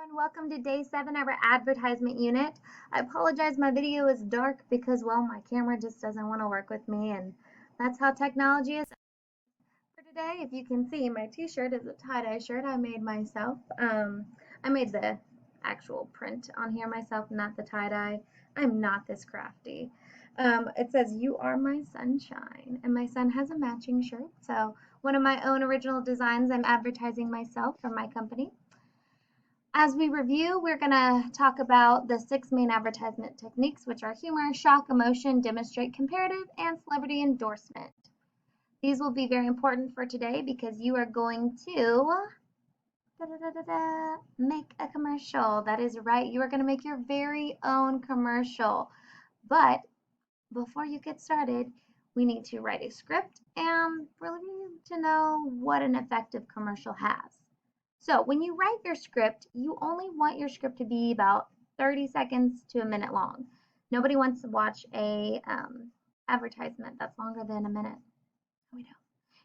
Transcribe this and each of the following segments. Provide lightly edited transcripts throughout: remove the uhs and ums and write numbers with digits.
everyone. Welcome to day 7 of our advertisement unit. I apologize, my video is dark because, well, my camera just doesn't want to work with me, and that's how technology is. For today, if you can see, my t-shirt is a tie-dye shirt I made myself. I made the actual print on here myself, not the tie-dye. I'm not this crafty. It says, "You are my sunshine," and my son has a matching shirt, so one of my own original designs I'm advertising myself for my company. As we review, we're going to talk about the 6 main advertisement techniques, which are humor, shock, emotion, demonstrate, comparative, and celebrity endorsement. These will be very important for today because you are going to make a commercial. That is right. You are going to make your very own commercial. But before you get started, we need to write a script and really need to know what an effective commercial has. So when you write your script, you only want your script to be about 30 seconds to a minute long. Nobody wants to watch a advertisement that's longer than a minute. We don't.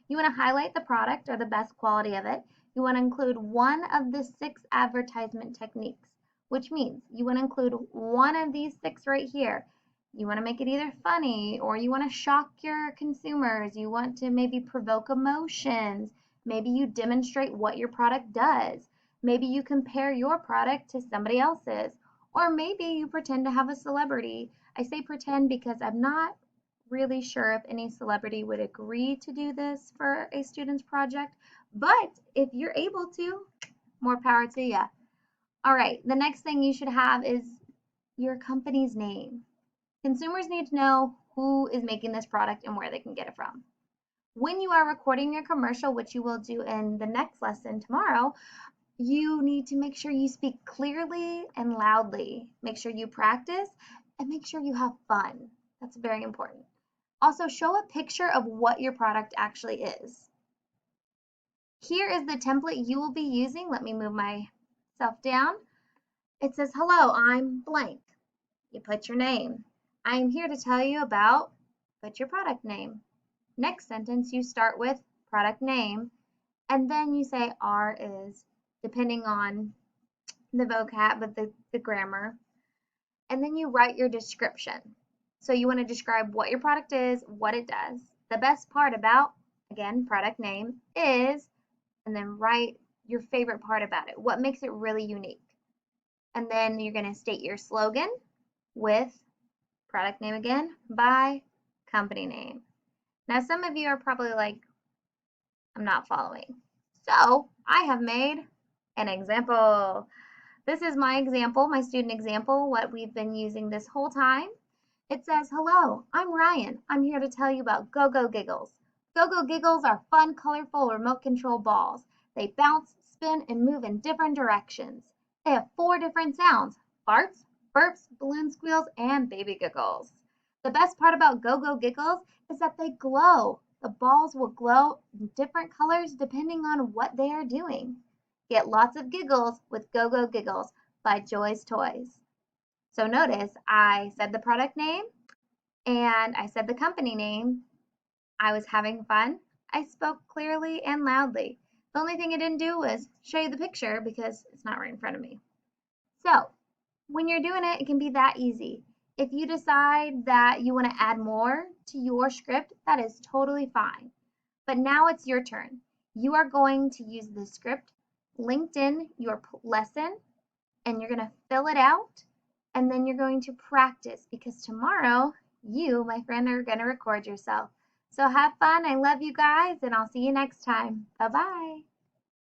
You want to highlight the product or the best quality of it. You want to include one of the 6 advertisement techniques, which means you want to include one of these 6 right here. You want to make it either funny, or you want to shock your consumers. You want to maybe provoke emotions. Maybe you demonstrate what your product does. Maybe you compare your product to somebody else's. Or maybe you pretend to have a celebrity. I say pretend because I'm not really sure if any celebrity would agree to do this for a student's project. But if you're able to, more power to you. All right, the next thing you should have is your company's name. Consumers need to know who is making this product and where they can get it from. When you are recording your commercial, which you will do in the next lesson tomorrow, you need to make sure you speak clearly and loudly. Make sure you practice and make sure you have fun. That's very important. Also, show a picture of what your product actually is. Here is the template you will be using. Let me move myself down. It says, "Hello, I'm blank." You put your name. "I am here to tell you about," put your product name. Next sentence, you start with product name, and then you say "are is," depending on the vocab, but the grammar. And then you write your description. So you want to describe what your product is, what it does. The best part about, again, product name is, and then write your favorite part about it. What makes it really unique? And then you're going to state your slogan with product name again by company name. Now, some of you are probably like, "I'm not following." So I have made an example. This is my example, my student example, what we've been using this whole time. It says, "Hello, I'm Ryan. I'm here to tell you about Go-Go Giggles. Go-Go Giggles are fun, colorful remote control balls. They bounce, spin, and move in different directions. They have 4 different sounds: farts, burps, balloon squeals, and baby giggles. The best part about Go-Go Giggles is that they glow. The balls will glow in different colors depending on what they are doing. Get lots of giggles with Go-Go Giggles by Joy's Toys." So notice I said the product name and I said the company name. I was having fun. I spoke clearly and loudly. The only thing I didn't do was show you the picture because it's not right in front of me. So when you're doing it, it can be that easy. If you decide that you want to add more to your script, that is totally fine. But now it's your turn. You are going to use the script linked in your lesson, and you're going to fill it out, and then you're going to practice because tomorrow you, my friend, are going to record yourself. So have fun. I love you guys, and I'll see you next time. Bye-bye.